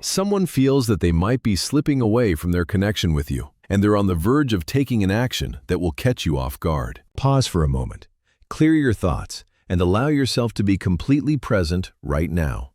Someone feels that they might be slipping away from their connection with you, and they're on the verge of taking an action that will catch you off guard. Pause for a moment, clear your thoughts, and allow yourself to be completely present right now.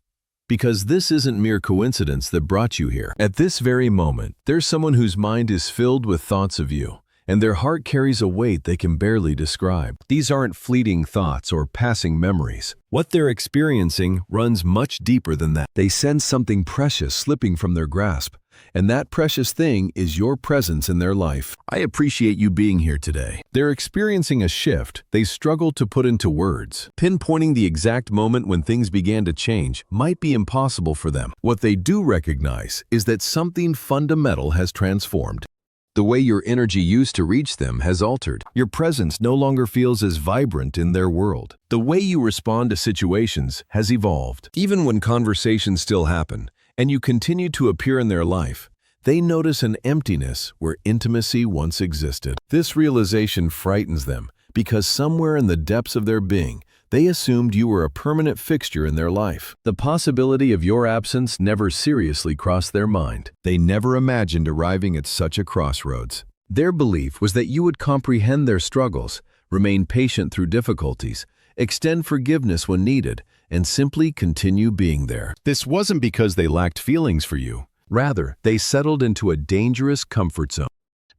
Because this isn't mere coincidence that brought you here. At this very moment, there's someone whose mind is filled with thoughts of you, and their heart carries a weight they can barely describe. These aren't fleeting thoughts or passing memories. What they're experiencing runs much deeper than that. They sense something precious slipping from their grasp, and that precious thing is your presence in their life. I appreciate you being here today. They're experiencing a shift they struggle to put into words. Pinpointing the exact moment when things began to change might be impossible for them. What they do recognize is that something fundamental has transformed. The way your energy used to reach them has altered. Your presence no longer feels as vibrant in their world. The way you respond to situations has evolved. Even when conversations still happen, and you continue to appear in their life, they notice an emptiness where intimacy once existed. This realization frightens them because somewhere in the depths of their being, they assumed you were a permanent fixture in their life. The possibility of your absence never seriously crossed their mind. They never imagined arriving at such a crossroads. Their belief was that you would comprehend their struggles, remain patient through difficulties, extend forgiveness when needed, and simply continue being there. This wasn't because they lacked feelings for you. Rather, they settled into a dangerous comfort zone.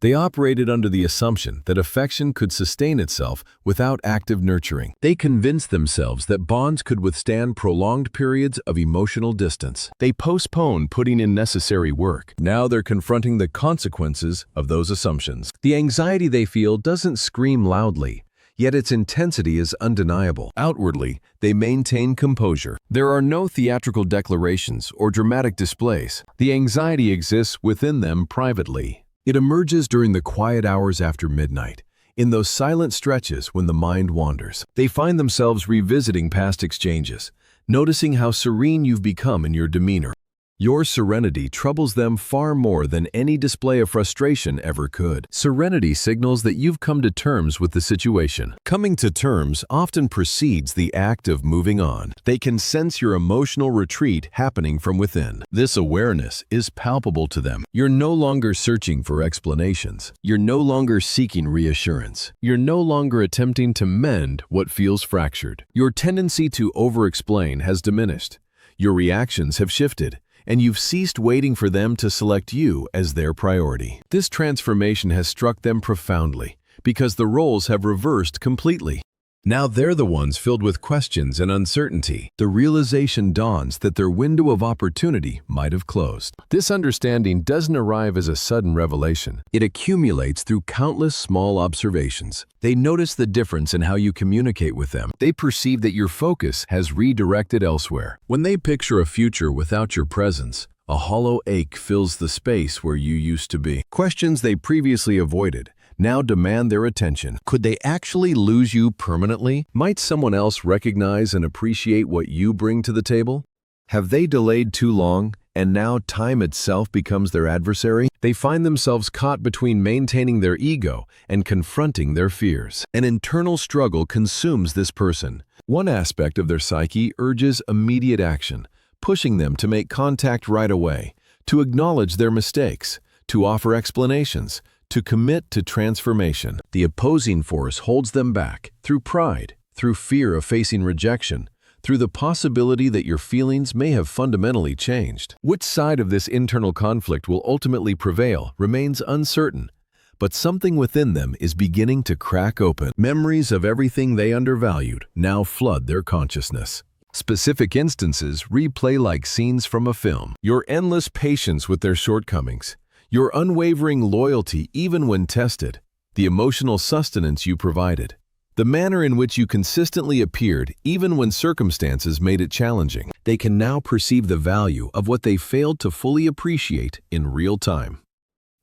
They operated under the assumption that affection could sustain itself without active nurturing. They convinced themselves that bonds could withstand prolonged periods of emotional distance. They postponed putting in necessary work. Now they're confronting the consequences of those assumptions. The anxiety they feel doesn't scream loudly, yet its intensity is undeniable. Outwardly, they maintain composure. There are no theatrical declarations or dramatic displays. The anxiety exists within them privately. It emerges during the quiet hours after midnight, in those silent stretches when the mind wanders. They find themselves revisiting past exchanges, noticing how serene you've become in your demeanor. Your serenity troubles them far more than any display of frustration ever could. Serenity signals that you've come to terms with the situation. Coming to terms often precedes the act of moving on. They can sense your emotional retreat happening from within. This awareness is palpable to them. You're no longer searching for explanations. You're no longer seeking reassurance. You're no longer attempting to mend what feels fractured. Your tendency to over-explain has diminished. Your reactions have shifted, and you've ceased waiting for them to select you as their priority. This transformation has struck them profoundly because the roles have reversed completely. Now they're the ones filled with questions and uncertainty. The realization dawns that their window of opportunity might have closed. This understanding doesn't arrive as a sudden revelation. It accumulates through countless small observations. They notice the difference in how you communicate with them. They perceive that your focus has redirected elsewhere. When they picture a future without your presence, a hollow ache fills the space where you used to be. Questions they previously avoided now demand their attention. Could they actually lose you permanently? Might someone else recognize and appreciate what you bring to the table? Have they delayed too long, and now time itself becomes their adversary? They find themselves caught between maintaining their ego and confronting their fears. An internal struggle consumes this person. One aspect of their psyche urges immediate action, pushing them to make contact right away, to acknowledge their mistakes, to offer explanations, to commit to transformation. The opposing force holds them back through pride, through fear of facing rejection, through the possibility that your feelings may have fundamentally changed. Which side of this internal conflict will ultimately prevail remains uncertain, but something within them is beginning to crack open. Memories of everything they undervalued now flood their consciousness. Specific instances replay like scenes from a film. Your endless patience with their shortcomings, your unwavering loyalty even when tested, the emotional sustenance you provided, the manner in which you consistently appeared even when circumstances made it challenging. They can now perceive the value of what they failed to fully appreciate in real time.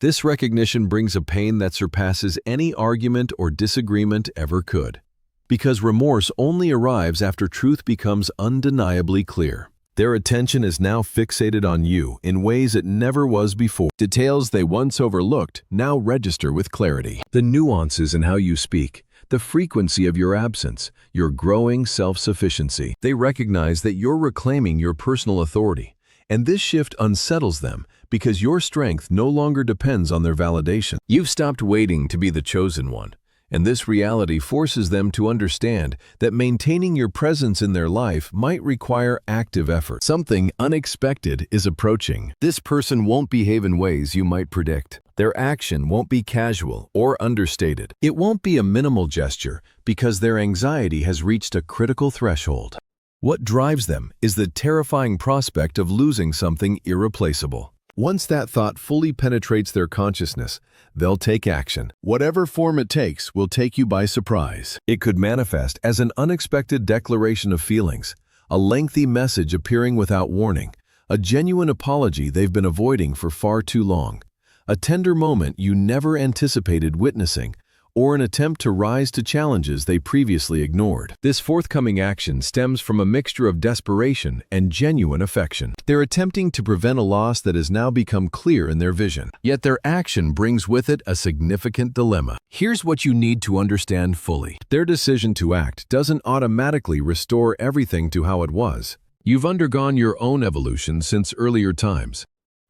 This recognition brings a pain that surpasses any argument or disagreement ever could, because remorse only arrives after truth becomes undeniably clear. Their attention is now fixated on you in ways it never was before. Details they once overlooked now register with clarity. The nuances in how you speak, the frequency of your absence, your growing self-sufficiency. They recognize that you're reclaiming your personal authority, And this shift unsettles them because your strength no longer depends on their validation. You've stopped waiting to be the chosen one, and this reality forces them to understand that maintaining your presence in their life might require active effort. Something unexpected is approaching. This person won't behave in ways you might predict. Their action won't be casual or understated. It won't be a minimal gesture because their anxiety has reached a critical threshold. What drives them is the terrifying prospect of losing something irreplaceable. Once that thought fully penetrates their consciousness, they'll take action. Whatever form it takes will take you by surprise. It could manifest as an unexpected declaration of feelings, a lengthy message appearing without warning, a genuine apology they've been avoiding for far too long, a tender moment you never anticipated witnessing, or an attempt to rise to challenges they previously ignored. This forthcoming action stems from a mixture of desperation and genuine affection. They're attempting to prevent a loss that has now become clear in their vision. Yet their action brings with it a significant dilemma. Here's what you need to understand fully. Their decision to act doesn't automatically restore everything to how it was. You've undergone your own evolution since earlier times.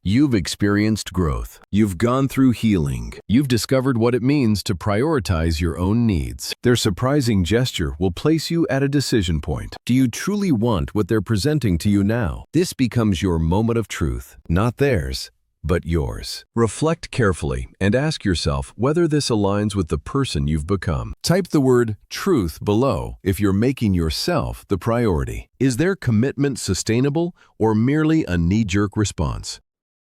You've experienced growth. You've gone through healing. You've discovered what it means to prioritize your own needs. Their surprising gesture will place you at a decision point. Do you truly want what they're presenting to you now? This becomes your moment of truth, not theirs, but yours. Reflect carefully and ask yourself whether this aligns with the person you've become. Type the word truth below if you're making yourself the priority. Is their commitment sustainable or merely a knee-jerk response?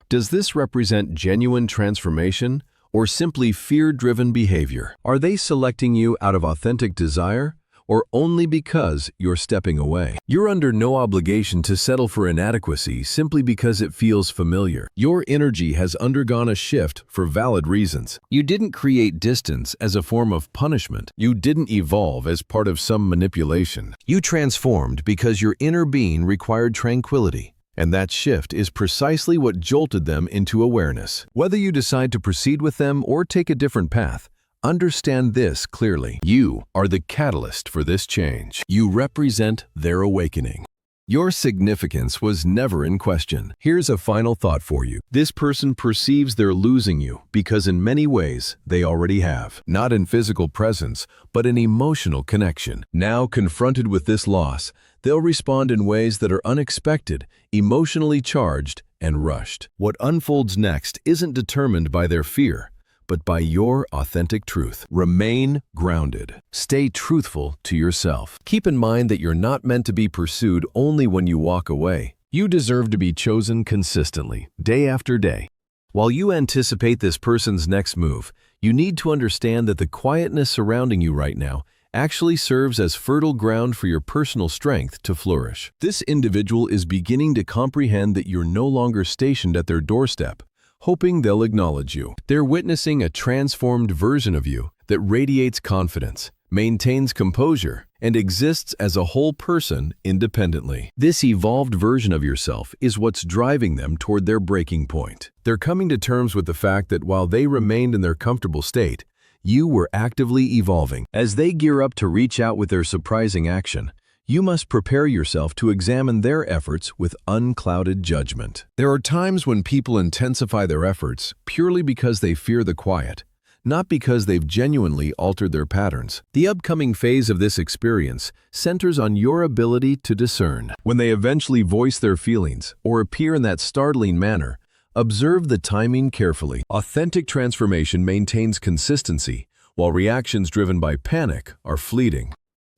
Does this represent genuine transformation or simply fear-driven behavior? Are they selecting you out of authentic desire or only because you're stepping away? You're under no obligation to settle for inadequacy simply because it feels familiar. Your energy has undergone a shift for valid reasons. You didn't create distance as a form of punishment. You didn't evolve as part of some manipulation. You transformed because your inner being required tranquility. And that shift is precisely what jolted them into awareness. Whether you decide to proceed with them or take a different path, understand this clearly. You are the catalyst for this change. You represent their awakening. Your significance was never in question. Here's a final thought for you. This person perceives they're losing you because in many ways they already have. Not in physical presence, but in emotional connection. Now confronted with this loss, they'll respond in ways that are unexpected, emotionally charged, and rushed. What unfolds next isn't determined by their fear, but by your authentic truth. Remain grounded. Stay truthful to yourself. Keep in mind that you're not meant to be pursued only when you walk away. You deserve to be chosen consistently, day after day. While you anticipate this person's next move, you need to understand that the quietness surrounding you right now actually serves as fertile ground for your personal strength to flourish. This individual is beginning to comprehend that you're no longer stationed at their doorstep, hoping they'll acknowledge you. They're witnessing a transformed version of you that radiates confidence, maintains composure, and exists as a whole person independently. This evolved version of yourself is what's driving them toward their breaking point. They're coming to terms with the fact that while they remained in their comfortable state, you were actively evolving. As they gear up to reach out with their surprising action, you must prepare yourself to examine their efforts with unclouded judgment. There are times when people intensify their efforts purely because they fear the quiet, not because they've genuinely altered their patterns. The upcoming phase of this experience centers on your ability to discern. When they eventually voice their feelings or appear in that startling manner, observe the timing carefully. Authentic transformation maintains consistency, while reactions driven by panic are fleeting.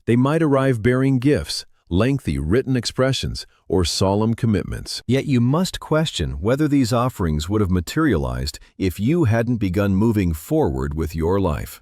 They might arrive bearing gifts, lengthy written expressions, or solemn commitments. Yet you must question whether these offerings would have materialized if you hadn't begun moving forward with your life.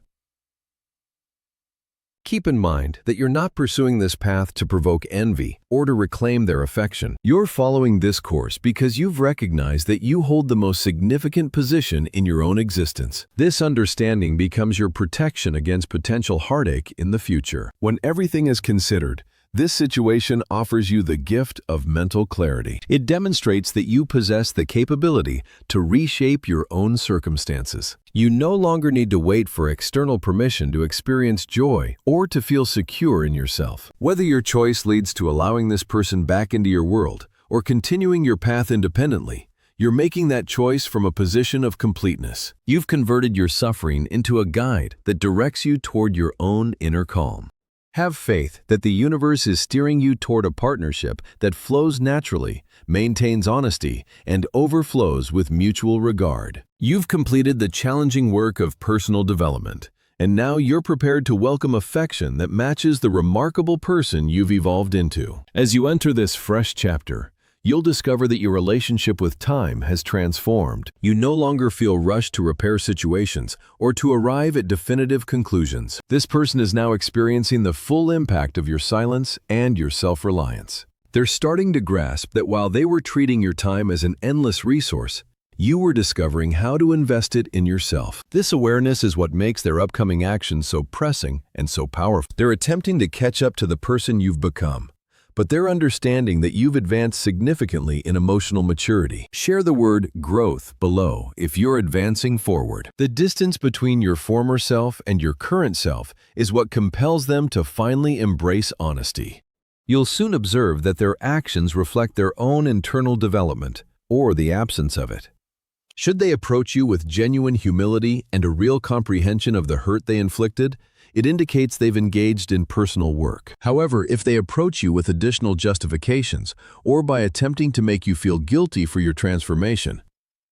Keep in mind that you're not pursuing this path to provoke envy or to reclaim their affection. You're following this course because you've recognized that you hold the most significant position in your own existence. This understanding becomes your protection against potential heartache in the future. When everything is considered, this situation offers you the gift of mental clarity. It demonstrates that you possess the capability to reshape your own circumstances. You no longer need to wait for external permission to experience joy or to feel secure in yourself. Whether your choice leads to allowing this person back into your world or continuing your path independently, you're making that choice from a position of completeness. You've converted your suffering into a guide that directs you toward your own inner calm. Have faith that the universe is steering you toward a partnership that flows naturally, maintains honesty, and overflows with mutual regard. You've completed the challenging work of personal development, and now you're prepared to welcome affection that matches the remarkable person you've evolved into. As you enter this fresh chapter, you'll discover that your relationship with time has transformed. You no longer feel rushed to repair situations or to arrive at definitive conclusions. This person is now experiencing the full impact of your silence and your self-reliance. They're starting to grasp that while they were treating your time as an endless resource, you were discovering how to invest it in yourself. This awareness is what makes their upcoming actions so pressing and so powerful. They're attempting to catch up to the person you've become, but they're understanding that you've advanced significantly in emotional maturity. Share the word growth below if you're advancing forward. The distance between your former self and your current self is what compels them to finally embrace honesty. You'll soon observe that their actions reflect their own internal development or the absence of it. Should they approach you with genuine humility and a real comprehension of the hurt they inflicted, it indicates they've engaged in personal work. However, if they approach you with additional justifications or by attempting to make you feel guilty for your transformation,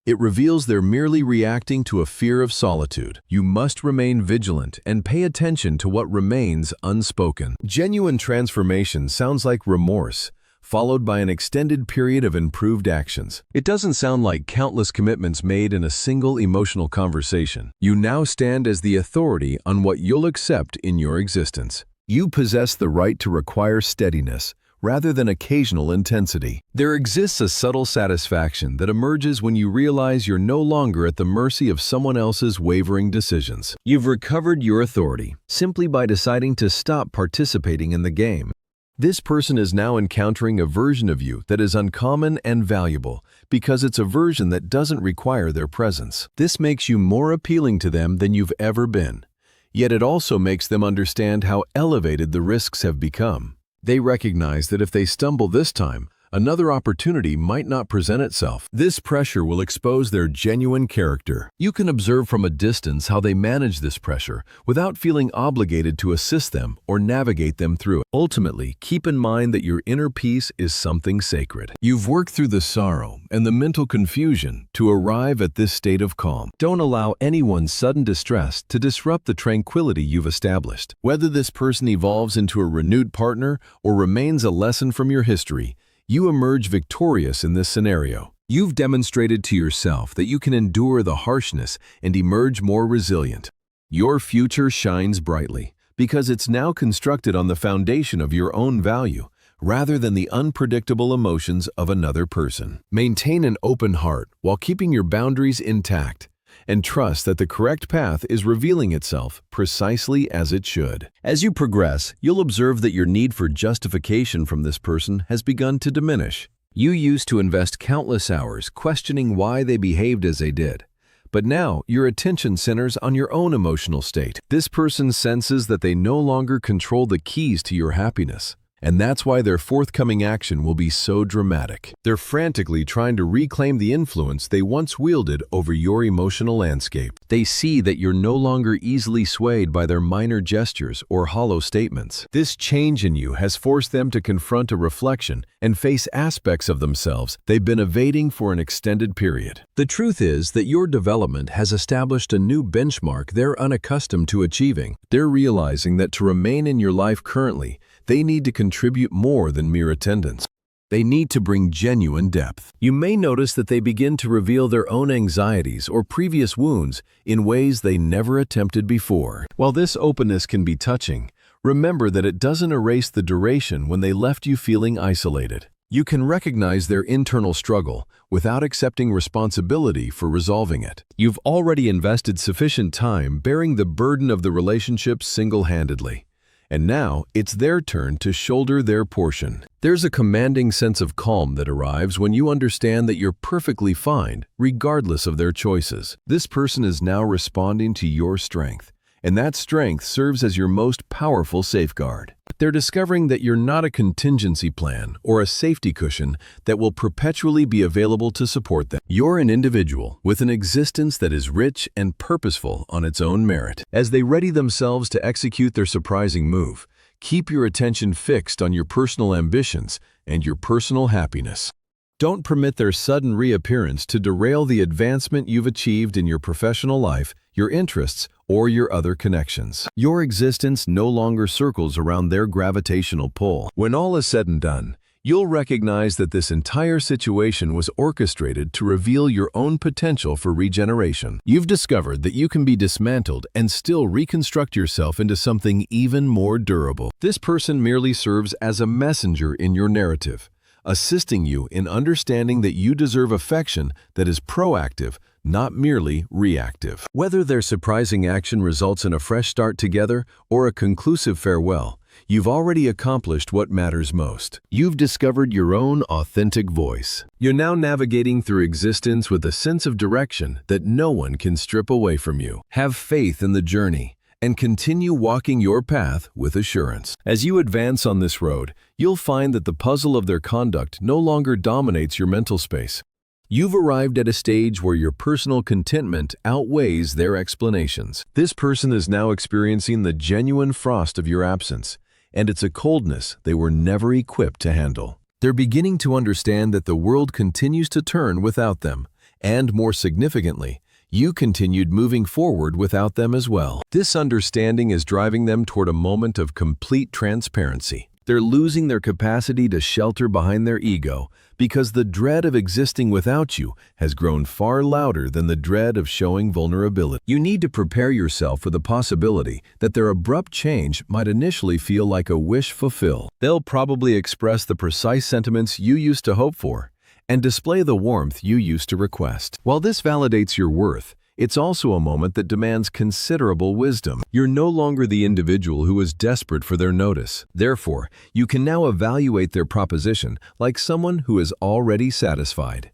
it reveals they're merely reacting to a fear of solitude. You must remain vigilant and pay attention to what remains unspoken. Genuine transformation sounds like remorse, followed by an extended period of improved actions. It doesn't sound like countless commitments made in a single emotional conversation. You now stand as the authority on what you'll accept in your existence. You possess the right to require steadiness rather than occasional intensity. There exists a subtle satisfaction that emerges when you realize you're no longer at the mercy of someone else's wavering decisions. You've recovered your authority simply by deciding to stop participating in the game. This person is now encountering a version of you that is uncommon and valuable because it's a version that doesn't require their presence. This makes you more appealing to them than you've ever been. Yet it also makes them understand how elevated the risks have become. They recognize that if they stumble this time, another opportunity might not present itself. This pressure will expose their genuine character. You can observe from a distance how they manage this pressure without feeling obligated to assist them or navigate them through it. Ultimately, keep in mind that your inner peace is something sacred. You've worked through the sorrow and the mental confusion to arrive at this state of calm. Don't allow anyone's sudden distress to disrupt the tranquility you've established. Whether this person evolves into a renewed partner or remains a lesson from your history, you emerge victorious in this scenario. You've demonstrated to yourself that you can endure the harshness and emerge more resilient. Your future shines brightly because it's now constructed on the foundation of your own value rather than the unpredictable emotions of another person. Maintain an open heart while keeping your boundaries intact, and trust that the correct path is revealing itself precisely as it should. As you progress, you'll observe that your need for justification from this person has begun to diminish. You used to invest countless hours questioning why they behaved as they did, but now your attention centers on your own emotional state. This person senses that they no longer control the keys to your happiness, and that's why their forthcoming action will be so dramatic. They're frantically trying to reclaim the influence they once wielded over your emotional landscape. They see that you're no longer easily swayed by their minor gestures or hollow statements. This change in you has forced them to confront a reflection and face aspects of themselves they've been evading for an extended period. The truth is that your development has established a new benchmark they're unaccustomed to achieving. They're realizing that to remain in your life currently, they need to contribute more than mere attendance. They need to bring genuine depth. You may notice that they begin to reveal their own anxieties or previous wounds in ways they never attempted before. While this openness can be touching, remember that it doesn't erase the duration when they left you feeling isolated. You can recognize their internal struggle without accepting responsibility for resolving it. You've already invested sufficient time bearing the burden of the relationship single-handedly. And now it's their turn to shoulder their portion. There's a commanding sense of calm that arrives when you understand that you're perfectly fine, regardless of their choices. This person is now responding to your strength, and that strength serves as your most powerful safeguard. They're discovering that you're not a contingency plan or a safety cushion that will perpetually be available to support them. You're an individual with an existence that is rich and purposeful on its own merit. As they ready themselves to execute their surprising move, keep your attention fixed on your personal ambitions and your personal happiness. Don't permit their sudden reappearance to derail the advancement you've achieved in your professional life, your interests, or your other connections. Your existence no longer circles around their gravitational pull. When all is said and done, you'll recognize that this entire situation was orchestrated to reveal your own potential for regeneration. You've discovered that you can be dismantled and still reconstruct yourself into something even more durable. This person merely serves as a messenger in your narrative, assisting you in understanding that you deserve affection that is proactive, not merely reactive. Whether their surprising action results in a fresh start together or a conclusive farewell, you've already accomplished what matters most. You've discovered your own authentic voice. You're now navigating through existence with a sense of direction that no one can strip away from you. Have faith in the journey and continue walking your path with assurance. As you advance on this road, you'll find that the puzzle of their conduct no longer dominates your mental space. You've arrived at a stage where your personal contentment outweighs their explanations. This person is now experiencing the genuine frost of your absence, and it's a coldness they were never equipped to handle. They're beginning to understand that the world continues to turn without them, and more significantly, you continued moving forward without them as well. This understanding is driving them toward a moment of complete transparency. They're losing their capacity to shelter behind their ego because the dread of existing without you has grown far louder than the dread of showing vulnerability. You need to prepare yourself for the possibility that their abrupt change might initially feel like a wish fulfilled. They'll probably express the precise sentiments you used to hope for and display the warmth you used to request. While this validates your worth, it's also a moment that demands considerable wisdom. You're no longer the individual who is desperate for their notice. Therefore, you can now evaluate their proposition like someone who is already satisfied.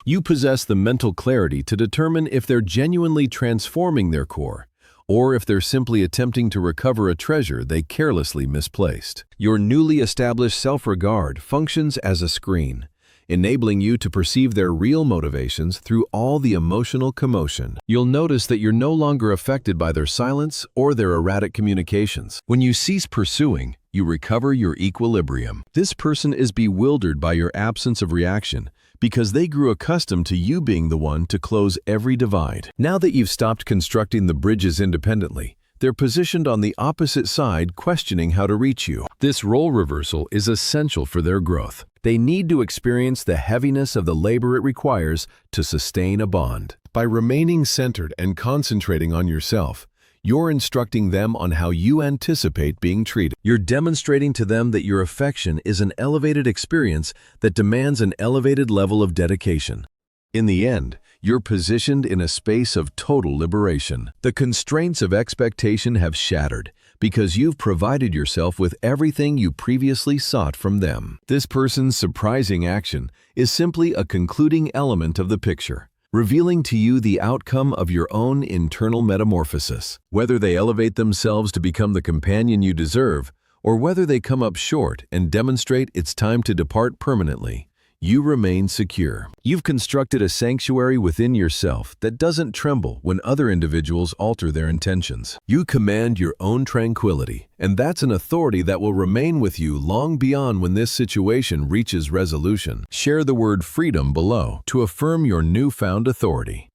You possess the mental clarity to determine if they're genuinely transforming their core, or if they're simply attempting to recover a treasure they carelessly misplaced. Your newly established self-regard functions as a screen, enabling you to perceive their real motivations through all the emotional commotion. You'll notice that you're no longer affected by their silence or their erratic communications. When you cease pursuing, you recover your equilibrium. This person is bewildered by your absence of reaction because they grew accustomed to you being the one to close every divide. Now that you've stopped constructing the bridges independently, they're positioned on the opposite side, questioning how to reach you. This role reversal is essential for their growth. They need to experience the heaviness of the labor it requires to sustain a bond. By remaining centered and concentrating on yourself, you're instructing them on how you anticipate being treated. You're demonstrating to them that your affection is an elevated experience that demands an elevated level of dedication. In the end, you're positioned in a space of total liberation. The constraints of expectation have shattered because you've provided yourself with everything you previously sought from them. This person's surprising action is simply a concluding element of the picture, revealing to you the outcome of your own internal metamorphosis. Whether they elevate themselves to become the companion you deserve, or whether they come up short and demonstrate it's time to depart permanently, you remain secure. You've constructed a sanctuary within yourself that doesn't tremble when other individuals alter their intentions. You command your own tranquility, and that's an authority that will remain with you long beyond when this situation reaches resolution. Share the word freedom below to affirm your newfound authority.